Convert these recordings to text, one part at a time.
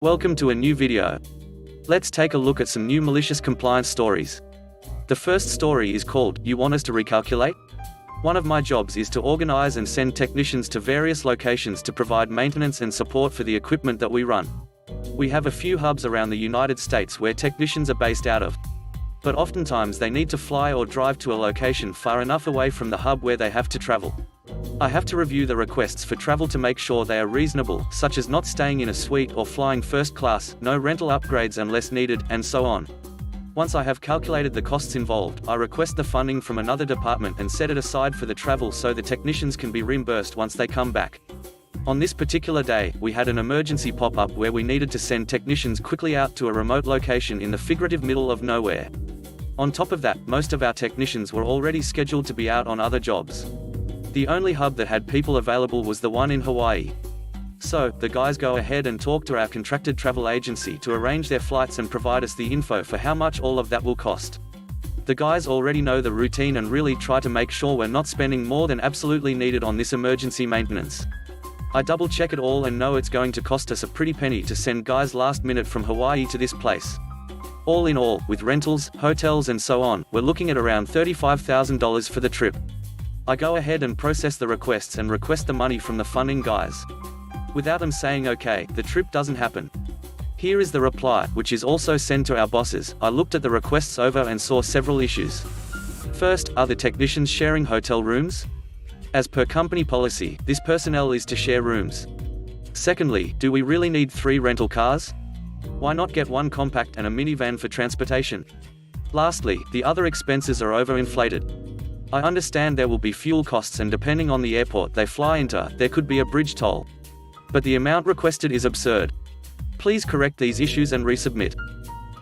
Welcome to a new video. Let's take a look at some new malicious compliance stories. The first story is called, "You Want Us to Recalculate?" One of my jobs is to organize and send technicians to various locations to provide maintenance and support for the equipment that we run. We have a few hubs around the United States where technicians are based out of. But oftentimes they need to fly or drive to a location far enough away from the hub where they have to travel. I have to review the requests for travel to make sure they are reasonable, such as not staying in a suite or flying first class, no rental upgrades unless needed, and so on. Once I have calculated the costs involved, I request the funding from another department and set it aside for the travel so the technicians can be reimbursed once they come back. On this particular day, we had an emergency pop-up where we needed to send technicians quickly out to a remote location in the figurative middle of nowhere. On top of that, most of our technicians were already scheduled to be out on other jobs. The only hub that had people available was the one in Hawaii. So, the guys go ahead and talk to our contracted travel agency to arrange their flights and provide us the info for how much all of that will cost. The guys already know the routine and really try to make sure we're not spending more than absolutely needed on this emergency maintenance. I double check it all and know it's going to cost us a pretty penny to send guys last minute from Hawaii to this place. All in all, with rentals, hotels and so on, we're looking at around $35,000 for the trip. I go ahead and process the requests and request the money from the funding guys. Without them saying okay, the trip doesn't happen. Here is the reply, which is also sent to our bosses. I looked at the requests over and saw several issues. First, are the technicians sharing hotel rooms? As per company policy, this personnel is to share rooms. Secondly, do we really need 3 rental cars? Why not get one compact and a minivan for transportation? Lastly, the other expenses are overinflated. I understand there will be fuel costs and depending on the airport they fly into, there could be a bridge toll. But the amount requested is absurd. Please correct these issues and resubmit.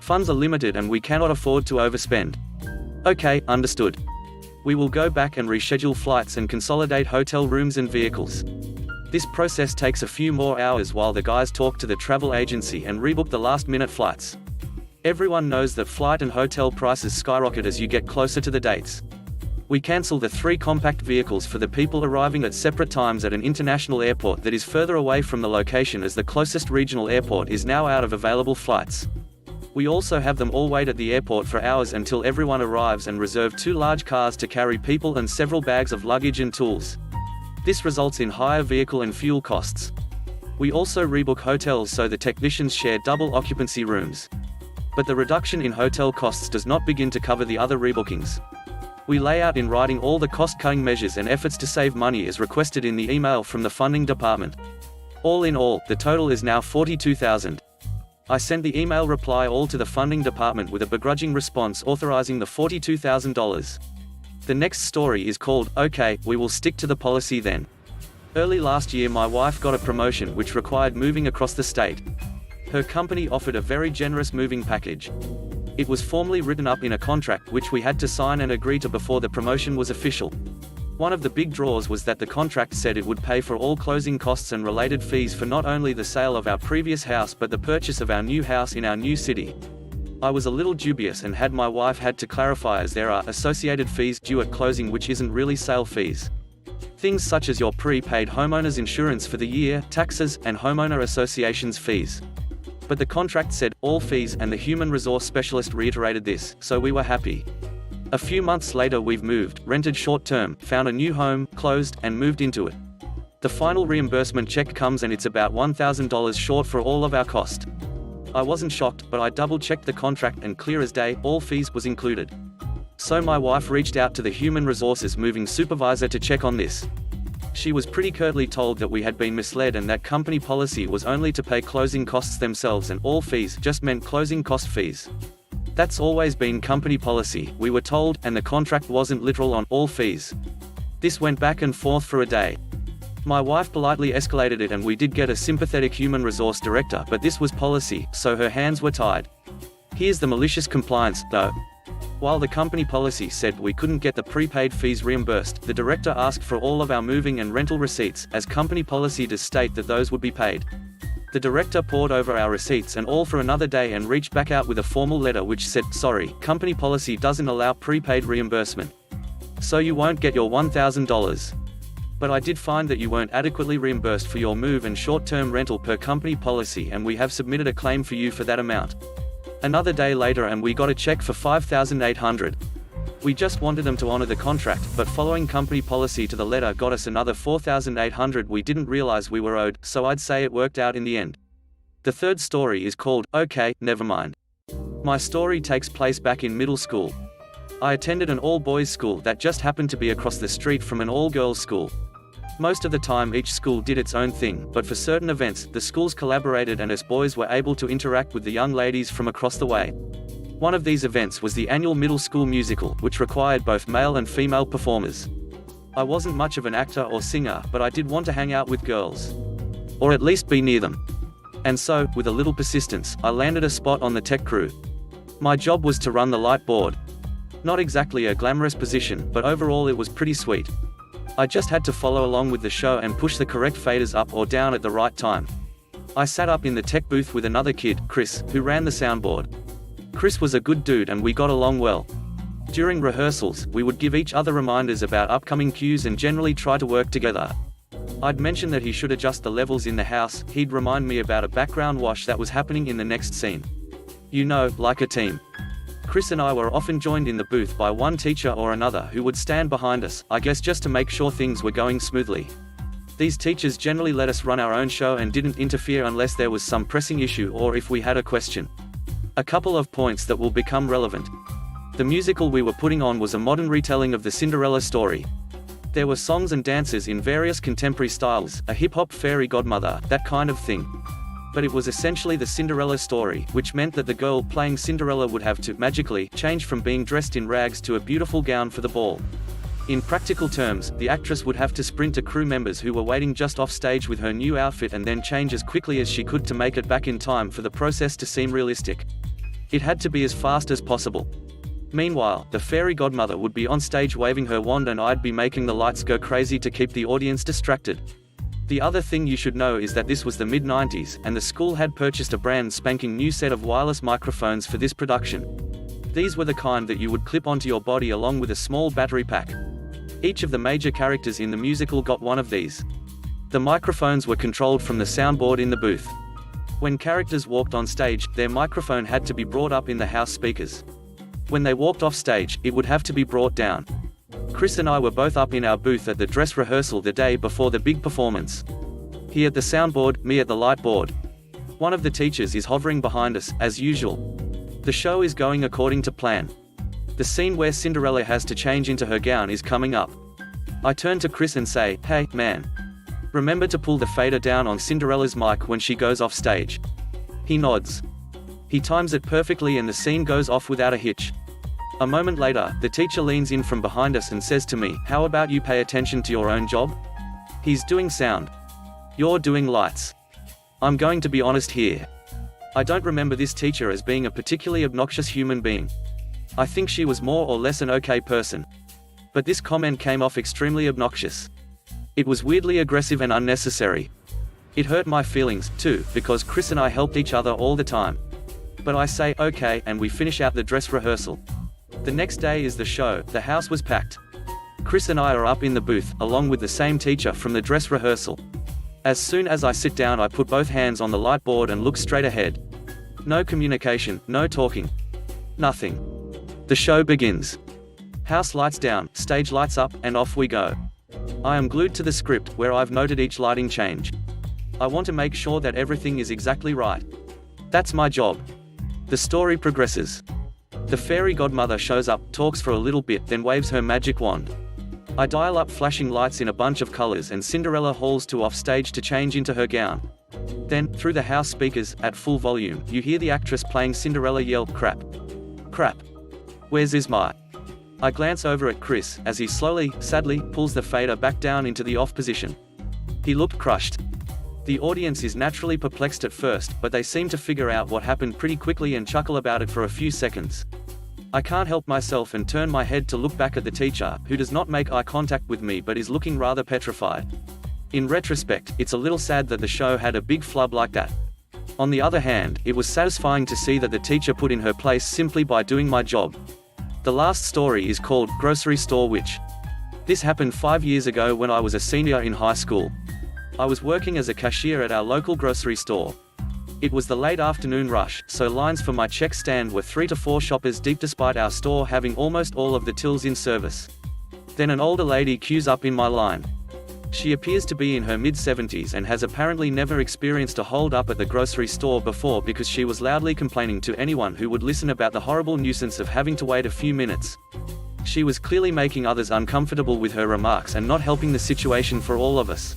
Funds are limited and we cannot afford to overspend. Okay, understood. We will go back and reschedule flights and consolidate hotel rooms and vehicles. This process takes a few more hours while the guys talk to the travel agency and rebook the last-minute flights. Everyone knows that flight and hotel prices skyrocket as you get closer to the dates. We cancel the 3 compact vehicles for the people arriving at separate times at an international airport that is further away from the location as the closest regional airport is now out of available flights. We also have them all wait at the airport for hours until everyone arrives and reserve 2 large cars to carry people and several bags of luggage and tools. This results in higher vehicle and fuel costs. We also rebook hotels so the technicians share double occupancy rooms. But the reduction in hotel costs does not begin to cover the other rebookings. We lay out in writing all the cost-cutting measures and efforts to save money as requested in the email from the funding department. All in all, the total is now $42,000. I sent the email reply all to the funding department with a begrudging response authorizing the $42,000. The next story is called, "Okay, we will stick to the policy then." Early last year my wife got a promotion which required moving across the state. Her company offered a very generous moving package. It was formally written up in a contract which we had to sign and agree to before the promotion was official. One of the big draws was that the contract said it would pay for all closing costs and related fees for not only the sale of our previous house but the purchase of our new house in our new city. I was a little dubious and had my wife had to clarify as there are associated fees due at closing which isn't really sale fees. Things such as your prepaid homeowner's insurance for the year, taxes, and homeowner association's fees. But the contract said, all fees, and the human resource specialist reiterated this, so we were happy. A few months later we've moved, rented short-term, found a new home, closed, and moved into it. The final reimbursement check comes and it's about $1,000 short for all of our cost. I wasn't shocked, but I double-checked the contract and clear as day, all fees was included. So my wife reached out to the human resources moving supervisor to check on this. She was pretty curtly told that we had been misled and that company policy was only to pay closing costs themselves and all fees just meant closing cost fees. That's always been company policy, we were told, and the contract wasn't literal on all fees. This went back and forth for a day. My wife politely escalated it and we did get a sympathetic human resource director, but this was policy, so her hands were tied. Here's the malicious compliance, though. While the company policy said we couldn't get the prepaid fees reimbursed, the director asked for all of our moving and rental receipts, as company policy does state that those would be paid. The director pored over our receipts and all for another day and reached back out with a formal letter which said, "Sorry, company policy doesn't allow prepaid reimbursement. So you won't get your $1,000. But I did find that you weren't adequately reimbursed for your move and short-term rental per company policy, and we have submitted a claim for you for that amount. Another day later and we got a check for $5,800. We just wanted them to honor the contract, but following company policy to the letter got us another $4,800 we didn't realize we were owed, so I'd say it worked out in the end. The third story is called, Okay, Never Mind. My story takes place back in middle school. I attended an all-boys school that just happened to be across the street from an all-girls school. Most of the time each school did its own thing, but for certain events, the schools collaborated and us boys were able to interact with the young ladies from across the way. One of these events was the annual middle school musical, which required both male and female performers. I wasn't much of an actor or singer, but I did want to hang out with girls. Or at least be near them. And so, with a little persistence, I landed a spot on the tech crew. My job was to run the light board. Not exactly a glamorous position, but overall it was pretty sweet. I just had to follow along with the show and push the correct faders up or down at the right time. I sat up in the tech booth with another kid, Chris, who ran the soundboard. Chris was a good dude and we got along well. During rehearsals, we would give each other reminders about upcoming cues and generally try to work together. I'd mention that he should adjust the levels in the house, he'd remind me about a background wash that was happening in the next scene. You know, like a team. Chris and I were often joined in the booth by one teacher or another who would stand behind us, I guess just to make sure things were going smoothly. These teachers generally let us run our own show and didn't interfere unless there was some pressing issue or if we had a question. A couple of points that will become relevant. The musical we were putting on was a modern retelling of the Cinderella story. There were songs and dances in various contemporary styles, a hip-hop fairy godmother, that kind of thing. But it was essentially the Cinderella story, which meant that the girl playing Cinderella would have to, magically, change from being dressed in rags to a beautiful gown for the ball. In practical terms, the actress would have to sprint to crew members who were waiting just off stage with her new outfit and then change as quickly as she could to make it back in time for the process to seem realistic. It had to be as fast as possible. Meanwhile, the fairy godmother would be on stage waving her wand and I'd be making the lights go crazy to keep the audience distracted. The other thing you should know is that this was the mid-90s, and the school had purchased a brand spanking new set of wireless microphones for this production. These were the kind that you would clip onto your body along with a small battery pack. Each of the major characters in the musical got one of these. The microphones were controlled from the soundboard in the booth. When characters walked on stage, their microphone had to be brought up in the house speakers. When they walked off stage, it would have to be brought down. Chris and I were both up in our booth at the dress rehearsal the day before the big performance. He at the soundboard, me at the light board. One of the teachers is hovering behind us, as usual. The show is going according to plan. The scene where Cinderella has to change into her gown is coming up. I turn to Chris and say, "Hey, man. Remember to pull the fader down on Cinderella's mic when she goes off stage." He nods. He times it perfectly and the scene goes off without a hitch. A moment later, the teacher leans in from behind us and says to me, "How about you pay attention to your own job? He's doing sound. You're doing lights." I'm going to be honest here. I don't remember this teacher as being a particularly obnoxious human being. I think she was more or less an okay person. But this comment came off extremely obnoxious. It was weirdly aggressive and unnecessary. It hurt my feelings, too, because Chris and I helped each other all the time. But I say, okay, and we finish out the dress rehearsal. The next day is the show. The house was packed. Chris and I are up in the booth, along with the same teacher from the dress rehearsal. As soon as I sit down, I put both hands on the light board and look straight ahead. No communication, no talking. Nothing. The show begins. House lights down, stage lights up, and off we go. I am glued to the script, where I've noted each lighting change. I want to make sure that everything is exactly right. That's my job. The story progresses. The fairy godmother shows up, talks for a little bit, then waves her magic wand. I dial up flashing lights in a bunch of colors and Cinderella hauls to off stage to change into her gown. Then, through the house speakers, at full volume, you hear the actress playing Cinderella yell, "Crap. Crap. Where's Isma?" I glance over at Chris, as he slowly, sadly, pulls the fader back down into the off position. He looked crushed. The audience is naturally perplexed at first, but they seem to figure out what happened pretty quickly and chuckle about it for a few seconds. I can't help myself and turn my head to look back at the teacher, who does not make eye contact with me but is looking rather petrified. In retrospect, it's a little sad that the show had a big flub like that. On the other hand, it was satisfying to see that the teacher put in her place simply by doing my job. The last story is called Grocery Store Witch. This happened 5 years ago when I was a senior in high school. I was working as a cashier at our local grocery store. It was the late afternoon rush, so lines for my check stand were 3 to 4 shoppers deep despite our store having almost all of the tills in service. Then an older lady queues up in my line. She appears to be in her mid-70s and has apparently never experienced a hold-up at the grocery store before because she was loudly complaining to anyone who would listen about the horrible nuisance of having to wait a few minutes. She was clearly making others uncomfortable with her remarks and not helping the situation for all of us.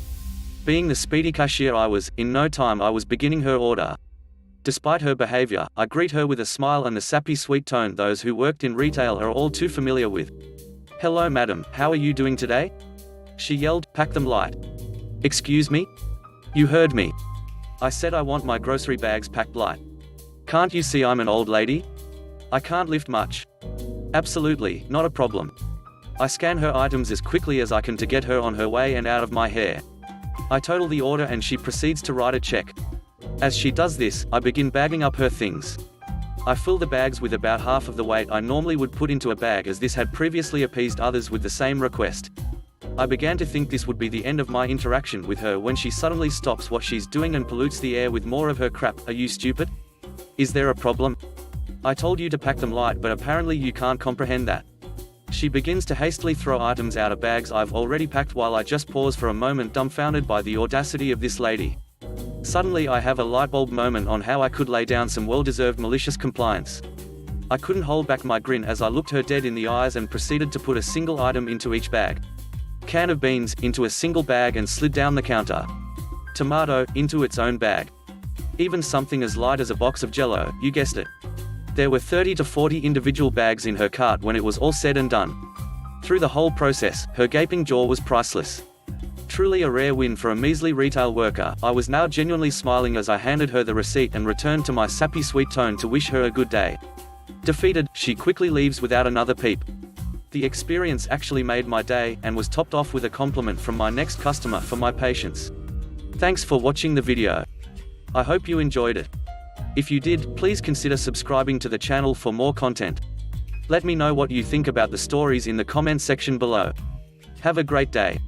Being the speedy cashier I was, in no time I was beginning her order. Despite her behavior, I greet her with a smile and the sappy sweet tone those who worked in retail are all too familiar with. "Hello madam, how are you doing today?" She yelled, "Pack them light." "Excuse me? You heard me. I said I want my grocery bags packed light. Can't you see I'm an old lady? I can't lift much." "Absolutely, not a problem." I scan her items as quickly as I can to get her on her way and out of my hair. I total the order and she proceeds to write a check. As she does this, I begin bagging up her things. I fill the bags with about half of the weight I normally would put into a bag as this had previously appeased others with the same request. I began to think this would be the end of my interaction with her when she suddenly stops what she's doing and pollutes the air with more of her crap. "Are you stupid? Is there a problem? I told you to pack them light, but apparently you can't comprehend that." She begins to hastily throw items out of bags I've already packed while I just pause for a moment dumbfounded by the audacity of this lady. Suddenly I have a lightbulb moment on how I could lay down some well-deserved malicious compliance. I couldn't hold back my grin as I looked her dead in the eyes and proceeded to put a single item into each bag. Can of beans, into a single bag and slid down the counter. Tomato, into its own bag. Even something as light as a box of Jell-O, you guessed it. There were 30 to 40 individual bags in her cart when it was all said and done. Through the whole process, her gaping jaw was priceless. Truly a rare win for a measly retail worker. I was now genuinely smiling as I handed her the receipt and returned to my sappy sweet tone to wish her a good day. Defeated, she quickly leaves without another peep. The experience actually made my day, and was topped off with a compliment from my next customer for my patience. Thanks for watching the video. I hope you enjoyed it. If you did, please consider subscribing to the channel for more content. Let me know what you think about the stories in the comment section below. Have a great day.